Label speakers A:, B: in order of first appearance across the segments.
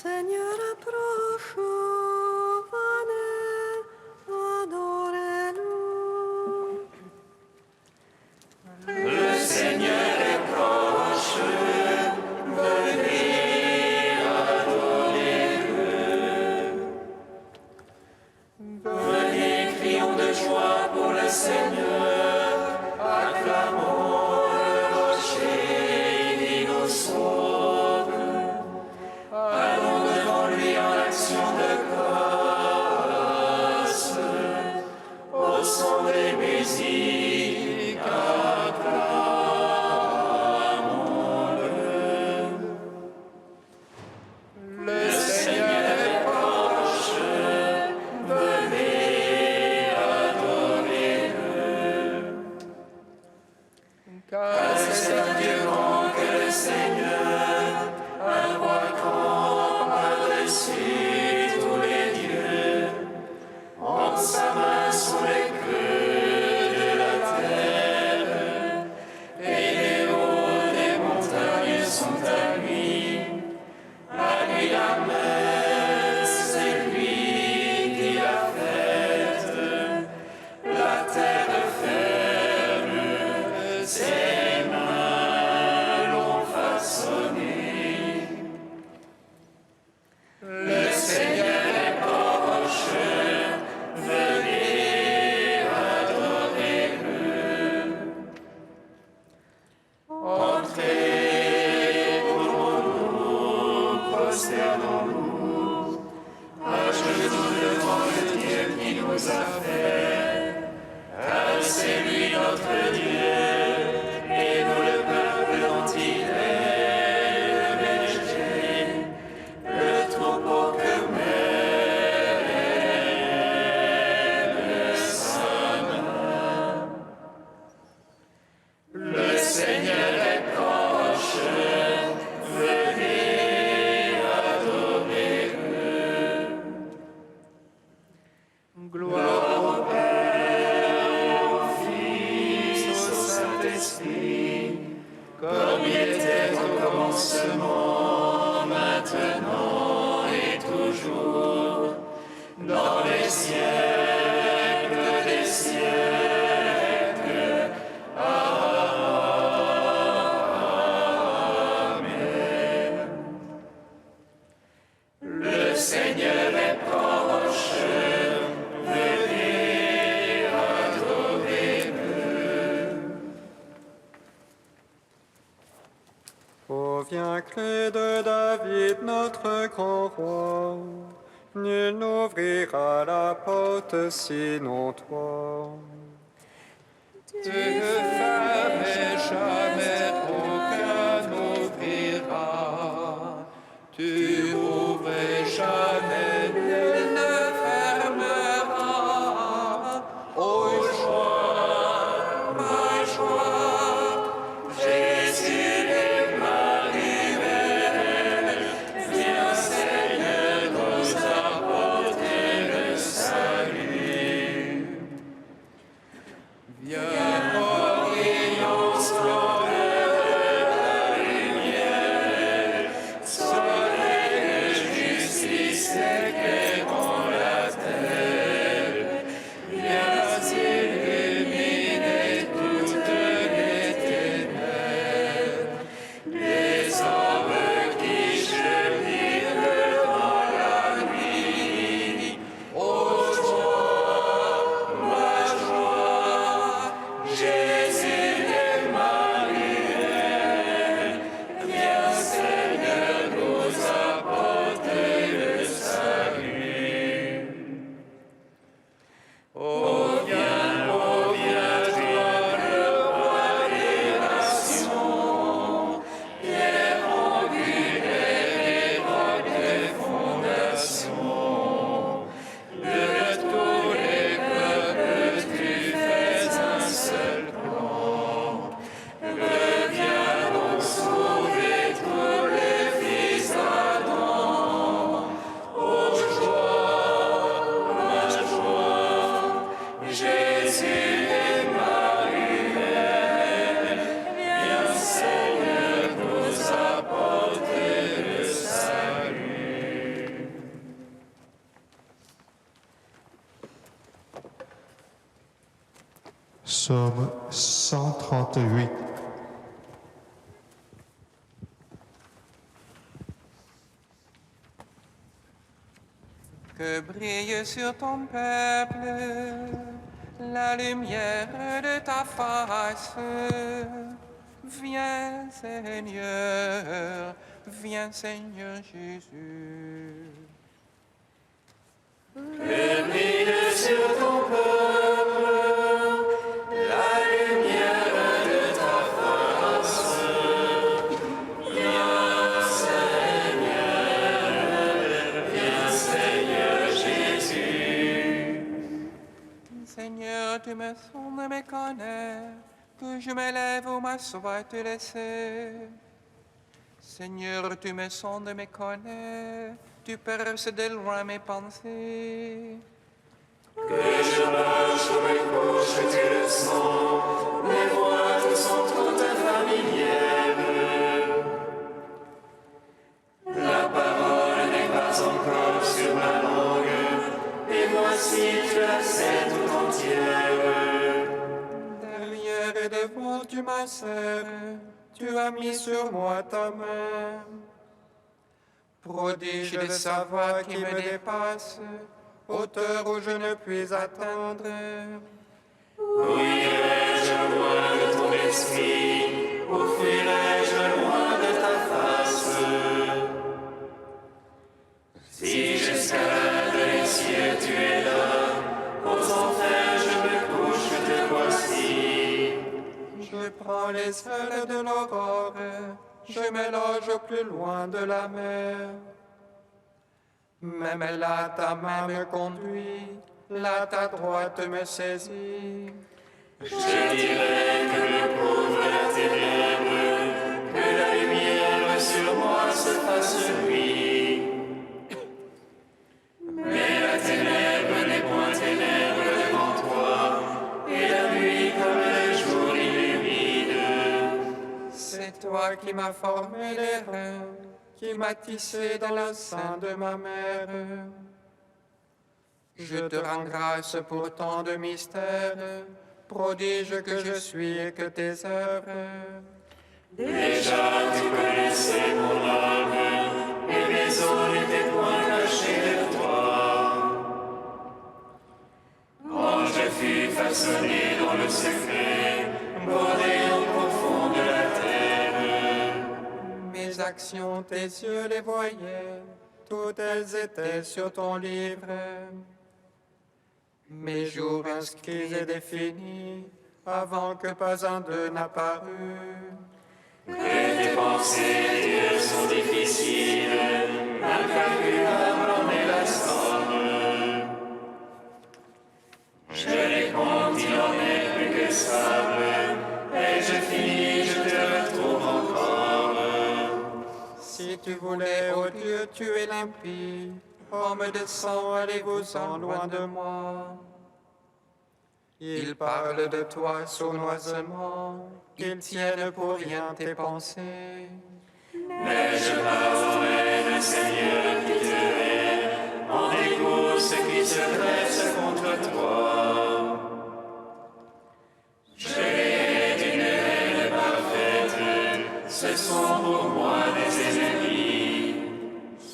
A: Seigneur approche, venez, adorez-nous.
B: Le Seigneur est proche, venez, adorez-le. Venez, crions de joie pour le Seigneur, acclamons le rocher qui nous sauve. Allons devant lui en action de grâce, au son des musiques, acclamons-le. Le Seigneur est proche, venez, adorez-le. Car c'est un Dieu grand que le Seigneur, un roi grand par-dessus tous les dieux. En sa main sont les creux de la terre, et les hauts des montagnes sont à lui. À lui la main, c'est lui qui l'a faite. La terre ferme, ses mains l'ont façonné. Le Seigneur est proche, venez, adorez-le. Entrez, courbons-nous, prosternons-nous, à genoux devant le Dieu qui nous a fait. Car c'est lui notre Dieu, et nous le peuple dont il est le berger, le troupeau que mène sa main. Le Seigneur est proche, venez, adorez-le. Gloire au Père, au Fils, au Saint-Esprit, comme il était au commencement, maintenant et toujours, dans les siècles des siècles. Amen. Le Seigneur est proche, venez, adorez-le.
C: Ô viens, clé de David, notre grand roi, nul n'ouvrira la porte sinon toi.
B: Tu ne fermes jamais, aucun n'ouvrira. Tu ouvres jamais, nul ne fermera. Ô joie, ma joie, Jésus et Marie-Mère, viens Seigneur nous apporter le salut. Viens,
D: Psaume 138.
B: Que brille sur ton peuple la lumière de ta face. Viens Seigneur Jésus. Seigneur, tu me sondes, me connais, que je m'élève au m'assois te laisser. Seigneur, tu me sondes, me connais, tu perces de loin mes pensées. Derrière et devant tu m'asserres, tu as mis sur moi ta main. Prodige de savoir qui me dépasse, hauteur où je ne puis atteindre. Je prends les ailes de l'aurore, je me loge au plus loin de la mer. Même là, ta main me conduit, là, ta droite me saisit. C'est toi qui m'as formé les reins, qui m'as tissé dans le sein de ma mère. Je te rends grâce pour tant de mystères, prodige que je suis et que tes œuvres. Mes actions, tes yeux les voyaient, toutes elles étaient sur ton livre. Mes jours inscrits et définis, avant que pas un d'eux n'apparût. Si tu voulais, ô Dieu, tuer l'impie, homme de sang, allez-vous-en loin de moi. Ils parlent de toi sournoisement, ils tiennent pour rien tes pensées.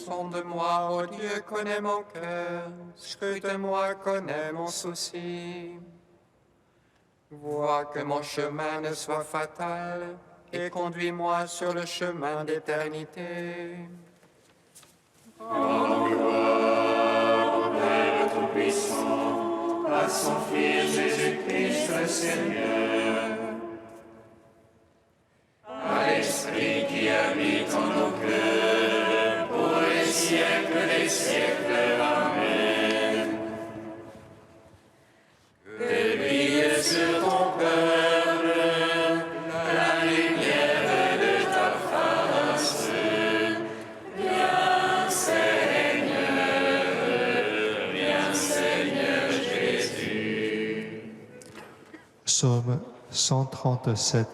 B: Sonde-moi, ô Dieu, connais mon cœur, scrute-moi, connais mon souci. Vois que mon chemin ne soit fatal, et conduis-moi sur le chemin d'éternité.
D: Psaume 137.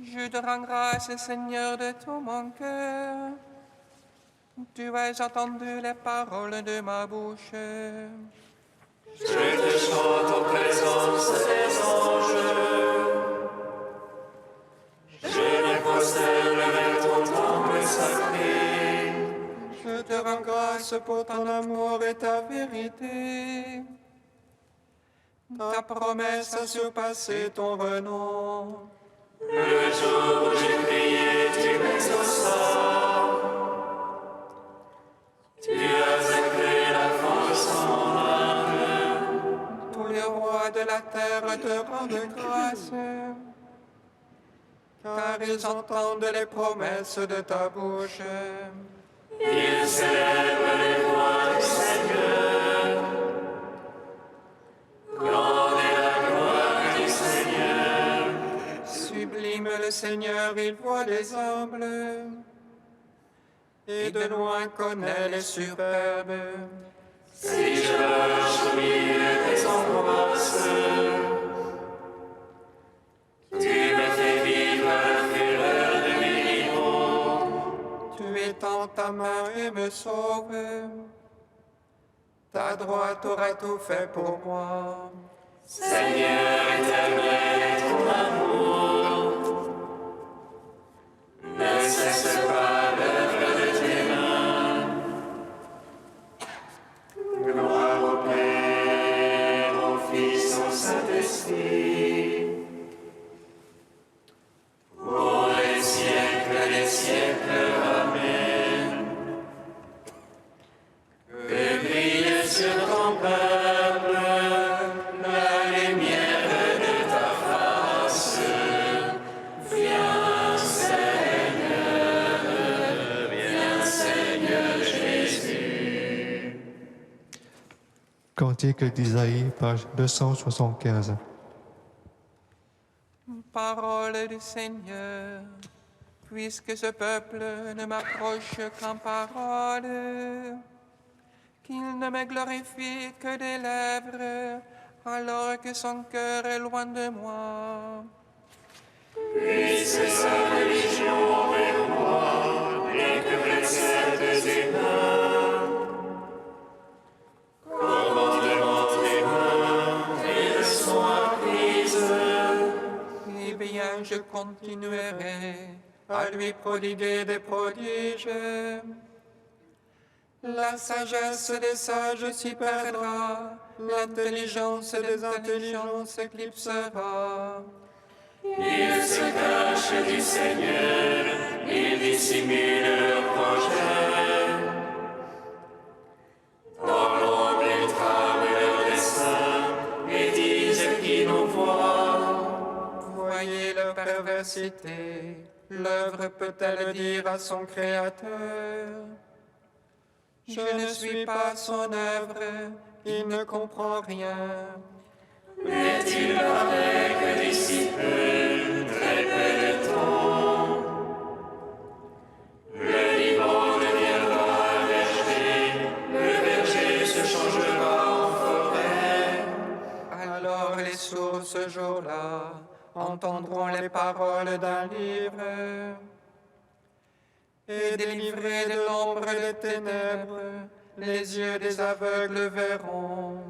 B: Je te rends grâce, Seigneur, de tout mon cœur. Tu as entendu les paroles de ma bouche.
E: Je te chante en présence des anges. Je me prosterne vers ton temple sacré.
B: Je te rends grâce pour ton amour et ta vérité. Ta promesse a surpassé ton renom.
E: Le jour où j'ai prié, tu m'exauças. Tu as accru la force en mon âme.
B: Tous les rois de la terre te rendent grâce, car ils entendent les promesses de ta bouche.
E: Ils célèbrent les voies du Seigneur. Grande est la gloire du Seigneur.
B: Sublime le Seigneur, il voit les humbles, et de loin connaît les superbes.
E: Si je marche au milieu des angoisses, tu me fais vivre à la fureur de mes rivaux.
B: Tu étends ta main et me sauves. Ta droite aura tout fait pour moi.
E: Seigneur éternel, ton amour ne cesse pas l'œuvre de tes mains. Gloire au Père, au Fils, au Saint-Esprit, pour les siècles des siècles. Amen. Que brille sur ton peuple la lumière de ta face. Viens Seigneur Jésus.
D: Cantique d'Isaïe, page 275.
B: Parole du Seigneur, puisque ce peuple ne m'approche qu'en parole, qu'il ne me glorifie que des lèvres, alors que son cœur est loin de moi.
E: Puisse sa religion envers moi et que préceptes humains, commandements humains et leçons apprises.
B: Eh bien, je continuerai à lui prodiguer des prodiges. La sagesse des sages s'y perdra, l'intelligence des intelligents s'éclipsera.
E: Ils se cachent du Seigneur, ils dissimulent leurs projets. Dans l'ombre, ils trament leur destin et disent qu'ils nous voient.
B: Voyez leur perversité, l'œuvre peut-elle dire à son Créateur? Je ne suis pas son œuvre, il ne comprend rien.
E: Mais il paraît que d'ici peu, très peu de temps, le vivant deviendra verger, le verger se changera en forêt.
B: Alors les sourds ce jour-là entendront les paroles d'un livre. Et délivrés de l'ombre des ténèbres, les yeux des aveugles verront.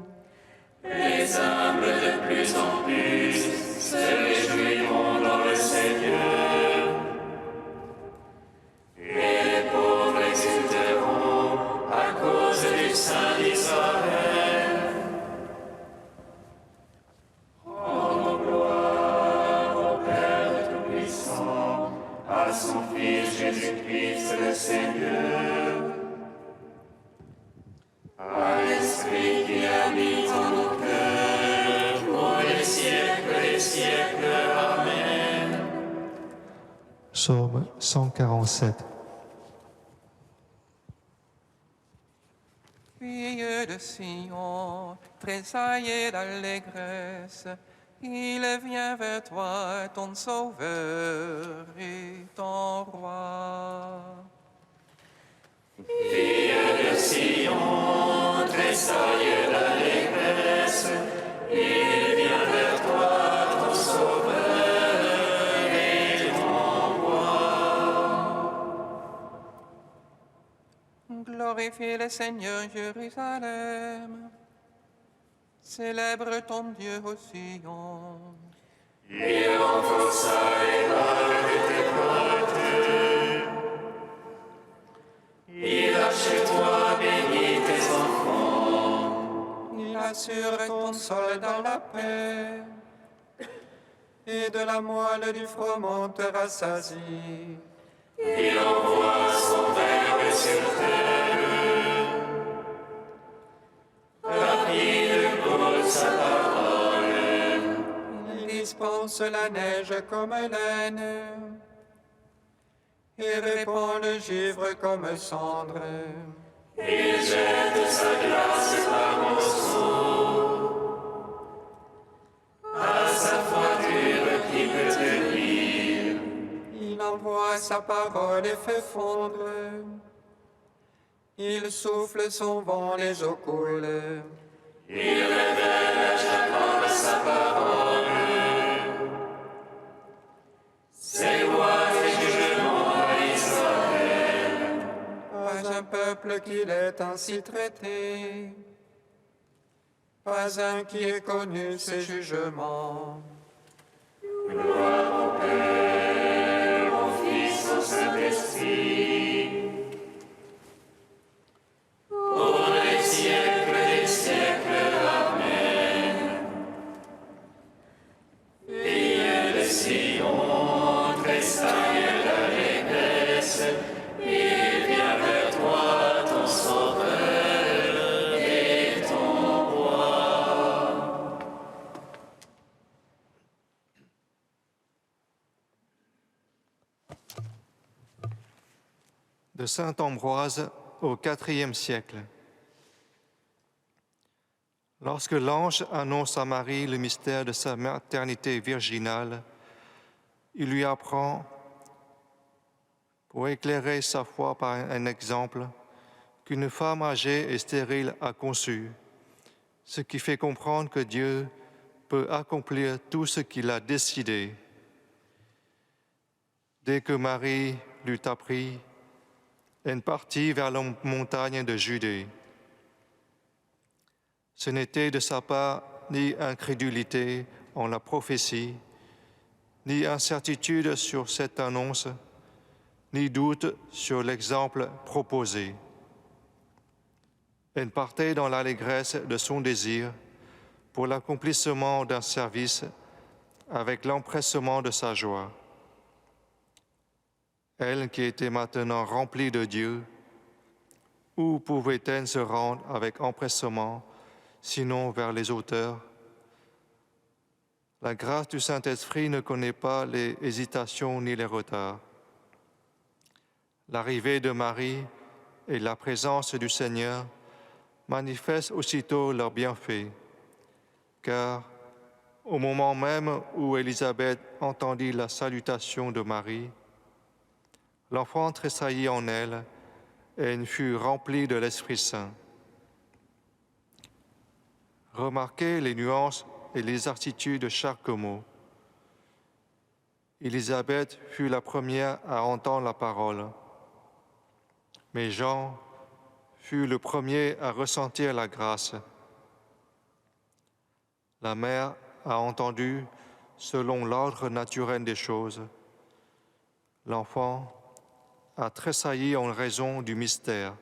E: Les humbles de plus en plus se réjouiront dans le Seigneur. Et les pauvres exulteront à cause du Saint d'Israël. Rendons gloire au Père Tout-Puissant, à son Fils Jésus-Christ le Seigneur, à l'Esprit qui habite en nos cœurs, pour les siècles des siècles. Amen.
D: Psaume 147.
B: Fille de Sion, tressaillez d'allégresse, il vient vers toi ton Sauveur et ton Roi.
E: Fille de Sion, tressaille d'allégresse, il vient vers toi ton Sauveur et ton Roi.
B: Glorifiez le Seigneur Jérusalem. Célèbre ton Dieu au Sion.
E: Il renforça les barres de tes portes. Il a chez toi béni tes enfants.
B: Il assure ton sol dans la paix. Et de la moelle du froment te rassasie.
E: Il envoie son verbe sur terre. Rapide pour sa parole.
B: Il dispense la neige comme laine. Et répand le givre comme cendre.
E: Il jette sa glace par monceaux. À sa froidure qui peut te nuire.
B: Il envoie sa parole et fait fondre. Il souffle son vent, les eaux coulent.
E: Il révèle à Jacob sa parole. Ses lois et jugements à Israël.
B: Pas un peuple qu'il ait ainsi traité. Pas un qui ait connu ses jugements.
E: Gloire au Père, au Fils, au Saint-Esprit. Pour les siècles des siècles. Amen. Fille de Sion, tressaille d'allégresse. Il vient vers toi, ton sauveur et ton roi.
D: De saint Ambroise au IVe siècle. Lorsque l'ange annonce à Marie le mystère de sa maternité virginale, il lui apprend, pour éclairer sa foi par un exemple, qu'une femme âgée et stérile a conçu, ce qui fait comprendre que Dieu peut accomplir tout ce qu'il a décidé. Dès que Marie l'eut appris, elle partit vers la montagne de Judée. Ce n'était de sa part ni incrédulité en la prophétie, ni incertitude sur cette annonce, ni doute sur l'exemple proposé. Elle partait dans l'allégresse de son désir pour l'accomplissement d'un service avec l'empressement de sa joie. Elle qui était maintenant remplie de Dieu, où pouvait-elle se rendre avec empressement, sinon vers les auteurs? La grâce du Saint-Esprit ne connaît pas les hésitations ni les retards. L'arrivée de Marie et la présence du Seigneur manifestent aussitôt leur bienfait, car au moment même où Élisabeth entendit la salutation de Marie, l'enfant tressaillit en elle et elle fut remplie de l'Esprit Saint. Remarquez les nuances et les attitudes de chaque mot. Élisabeth fut la première à entendre la parole, mais Jean fut le premier à ressentir la grâce. La mère a entendu selon l'ordre naturel des choses. L'enfant a tressailli en raison du mystère.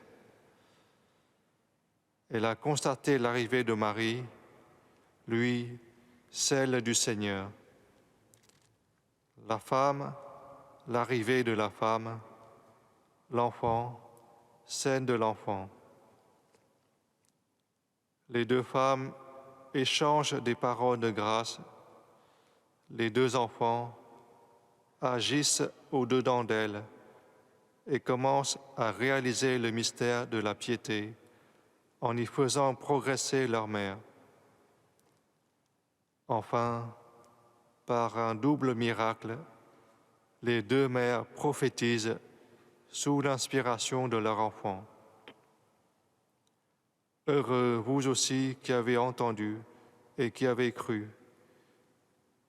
D: Elle a constaté l'arrivée de Marie, lui, celle du Seigneur. La femme, l'arrivée de la femme, l'enfant, celle de l'enfant. Les deux femmes échangent des paroles de grâce. Les deux enfants agissent au-dedans d'elles et commencent à réaliser le mystère de la piété en y faisant progresser leur mère. Enfin, par un double miracle, les deux mères prophétisent sous l'inspiration de leur enfant. Heureux vous aussi qui avez entendu et qui avez cru,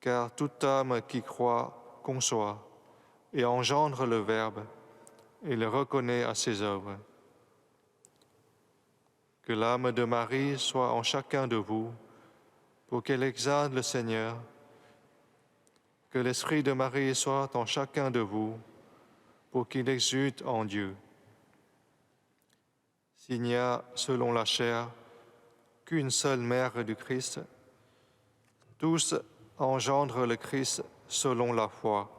D: car toute âme qui croit conçoit et engendre le Verbe et le reconnaît à ses œuvres. Que l'âme de Marie soit en chacun de vous pour qu'elle exalte le Seigneur. Que l'esprit de Marie soit en chacun de vous, pour qu'il exulte en Dieu. S'il n'y a, selon la chair, qu'une seule mère du Christ, tous engendrent le Christ selon la foi.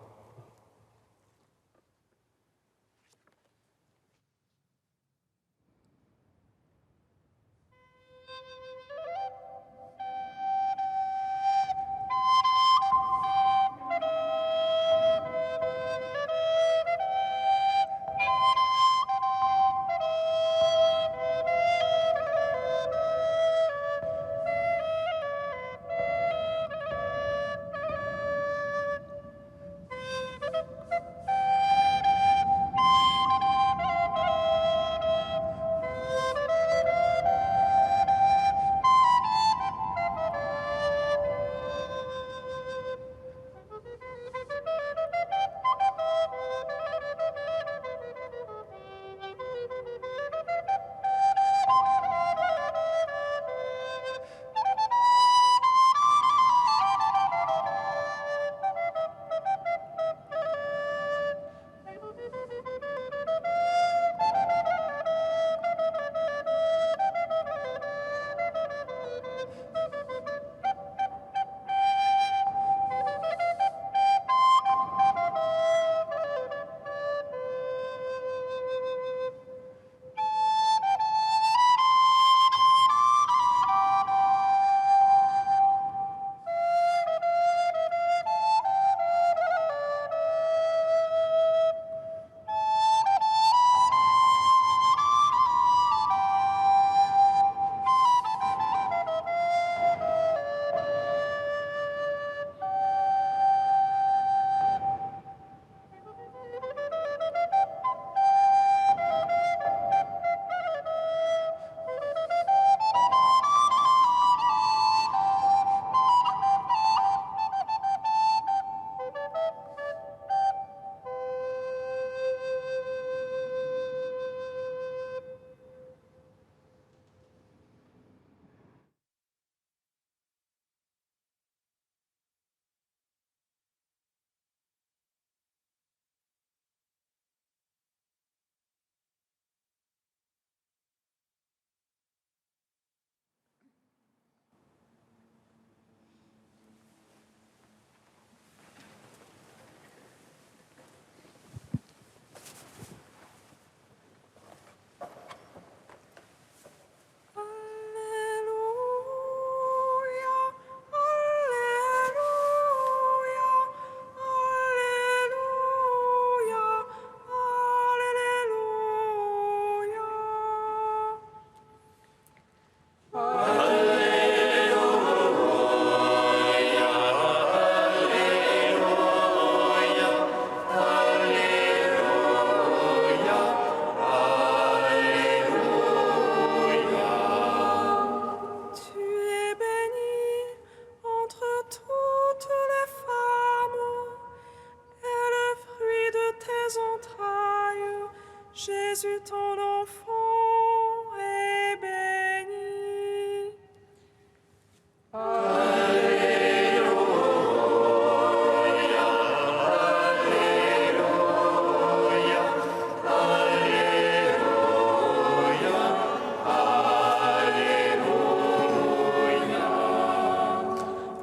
A: Jésus, ton enfant, est béni.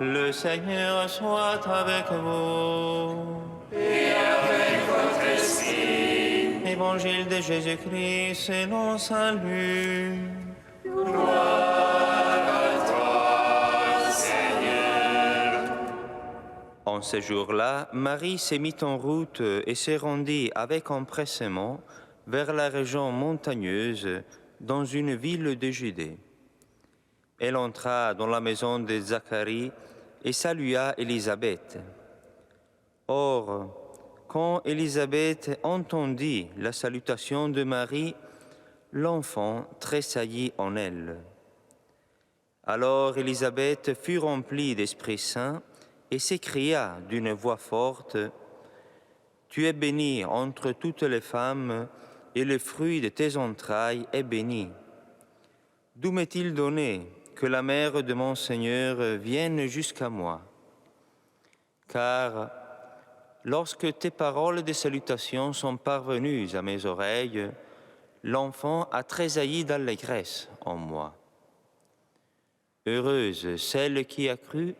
F: Le Seigneur soit avec vous.
E: Et avec votre esprit.
F: Évangile de Jésus-Christ selon saint Luc.
E: Gloire à toi, Seigneur.
F: En ce jour-là, Marie s'est mise en route et s'est rendue avec empressement vers la région montagneuse dans une ville de Judée. Elle entra dans la maison de Zacharie et salua Élisabeth. Or, quand Élisabeth entendit la salutation de Marie, l'enfant tressaillit en elle. Alors Élisabeth fut remplie d'Esprit Saint et s'écria d'une voix forte, « Tu es bénie entre toutes les femmes, et le fruit de tes entrailles est béni. D'où m'est-il donné que la mère de mon Seigneur vienne jusqu'à moi. Car lorsque tes paroles de salutation sont parvenues à mes oreilles, l'enfant a tressailli d'allégresse en moi. Heureuse celle qui a cru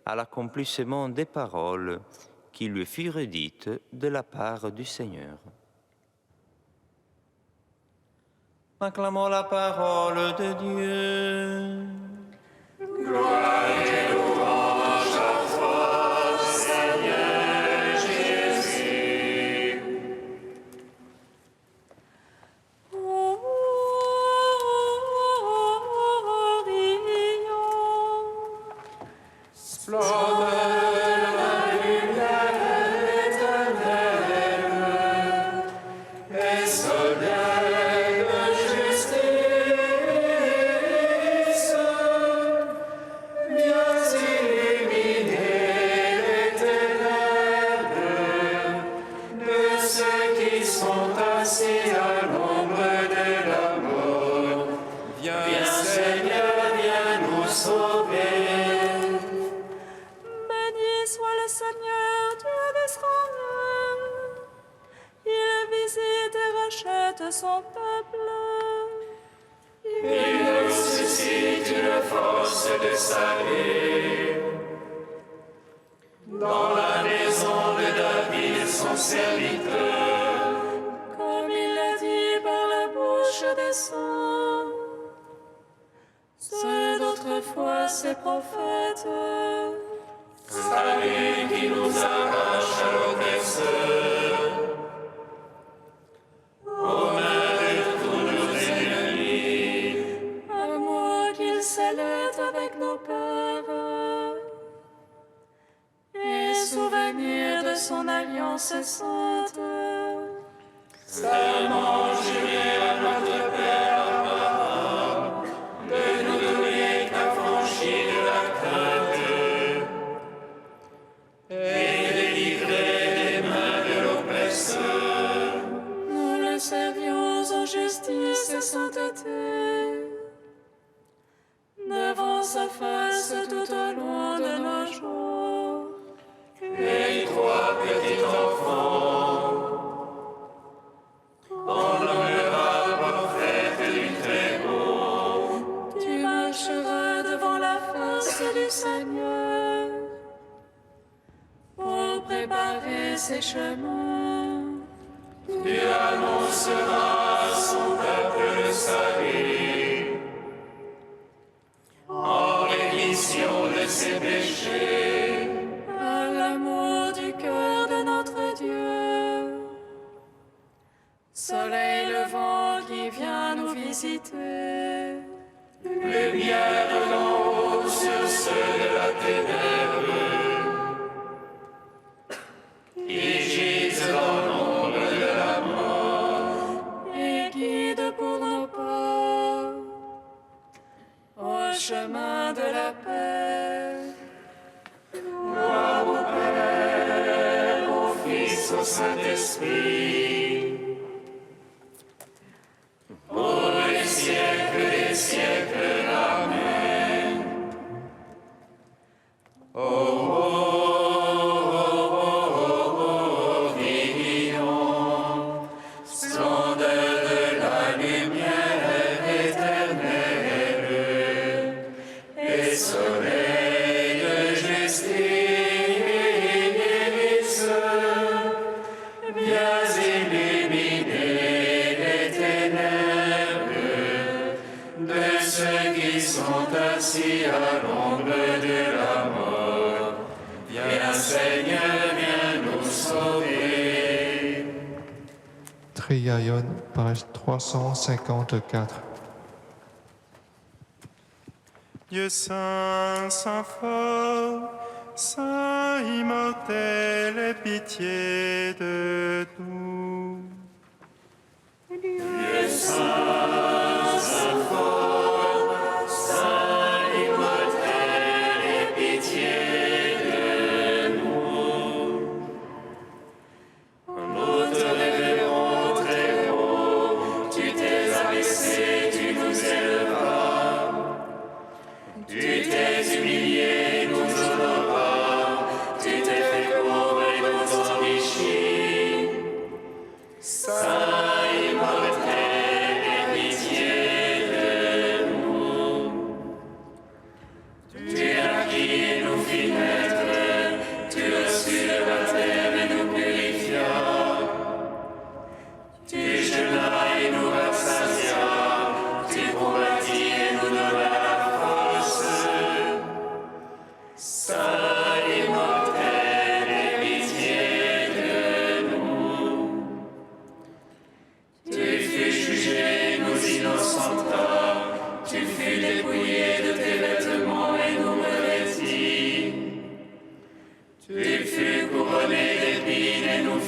F: à l'accomplissement des paroles qui lui furent dites de la part du Seigneur. Acclamons la parole de Dieu.
E: Gloire et louange à toi, Seigneur Jésus.
B: Splendeur de la lumière éternelle et soleil de justice, viens illuminer les ténèbres de ceux qui sont assis à l'ombre de la mort. Viens Seigneur, viens nous sauver.
A: Béni soit le Seigneur, Dieu d'Israël. Il visite et rachète son peuple.
E: Il nous suscite une force de salut. Dans la maison de David, son serviteur,
A: Comme il l'a dit par la bouche des saints, ceux d'autrefois ses prophètes.
E: salut qui nous arrache à l'oppresseur. Aux mains de tous nos ennemis,
A: Amour qu'il scellait avec nos pères, et souvenir de son alliance sainte.
E: serment juré à notre Père Abraham, de nous donner qu'affranchis de la crainte et délivrer des mains de l'oppresseur.
A: Nous le servions en justice et sainteté, devant sa face tout au long de nos jours.
E: Et toi, petit enfant, on nommera prophète du Très-Haut.
A: Tu marcheras devant la face du Seigneur pour préparer ses chemins.
E: Tu annonceras à son peuple le salut, en rémission de ses péchés,
A: À l'amour du cœur de notre Dieu, soleil levant qui vient nous visiter.
E: lumière d'en haut sur ceux de la ténèbre, qui gisent dans l'ombre de la mort.
A: Et guide pour nos pas au chemin de la paix.
E: Gloire au Père, au Fils, au Saint-Esprit, pour les siècles des siècles. Amen. Vivons, splendeur de la lumière éternelle et soleil de justice, viens illuminer les ténèbres de ceux qui sont assis à l'ombre de la mort. Viens Seigneur, viens nous sauver.
D: Triaïon, page 354.
C: Dieu saint, saint fort, saint immortel, aie pitié de nous.
E: Dieu saint, saint fort, saint immortel, aie pitié de nous. Nous te révérons très haut, tu t'es abaissé, tu nous élèveras.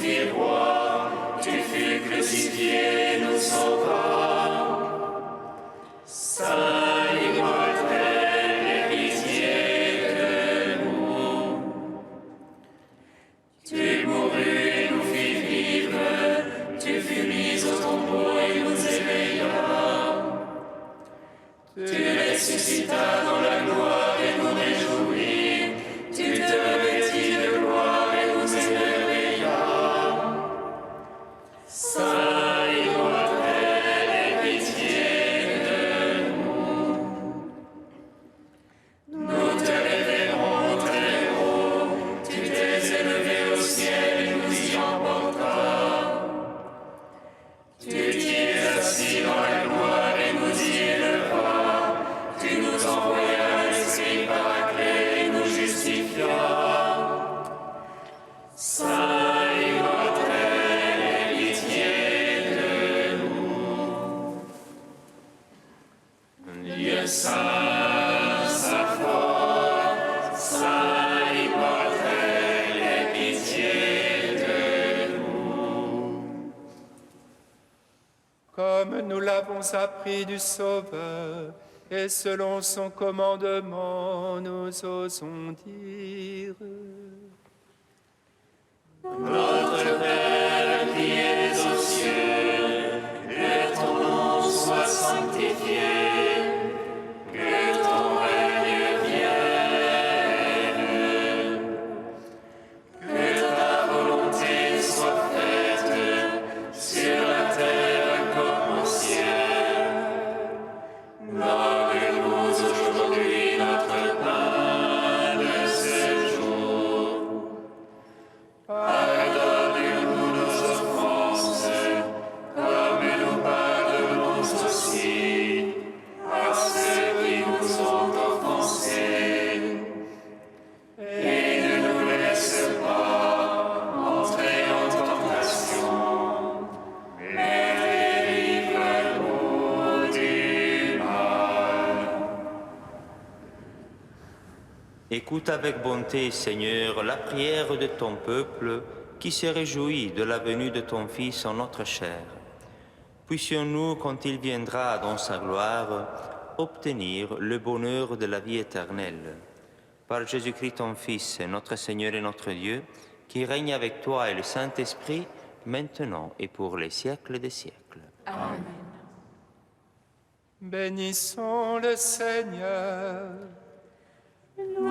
E: fis roi, tu fus crucifié, nous sauvas. Saint immortel, aie pitié de nous. Tu mourus et nous fis vivre, tu fus mis au tombeau et nous éveilla. Tu ressuscitas dans la gloire et nous réjouis. Tu te revêtis de gloire et nous éveilla. Saint immortel, aie pitié de nous. Nous te révérons très haut. Tu t'es élevé au ciel et nous y emportas. Tu t'y es assis dans la gloire et nous y élevas. Tu nous envoyas l'Esprit Paraclet et nous justifias. Saint immortel, aie pitié de nous. Dieu saint, saint fort, Saint immortel, aie pitié de nous.
C: Comme nous l'avons appris du Sauveur, et selon son commandement, nous osons dire.
E: Notre Père qui es aux cieux, que ton nom soit sanctifié, que ton règne vienne, que ta volonté soit faite sur la terre comme au ciel. Donne-nous aujourd'hui notre pain de ce jour. Pardonne-nous nos offenses, comme nous pardonnons aussi à ceux qui nous ont offensés. Et ne nous laisse pas entrer en tentation, mais délivre-nous du mal.
F: Écoute avec bonté, Seigneur, la prière de ton peuple qui se réjouit de la venue de ton Fils en notre chair. Puissions-nous, quand il viendra dans sa gloire, obtenir le bonheur de la vie éternelle. Par Jésus-Christ, ton Fils, notre Seigneur et notre Dieu, qui règne avec toi et le Saint-Esprit, maintenant et pour les siècles des siècles.
A: Amen.
C: Bénissons le Seigneur.
A: Nous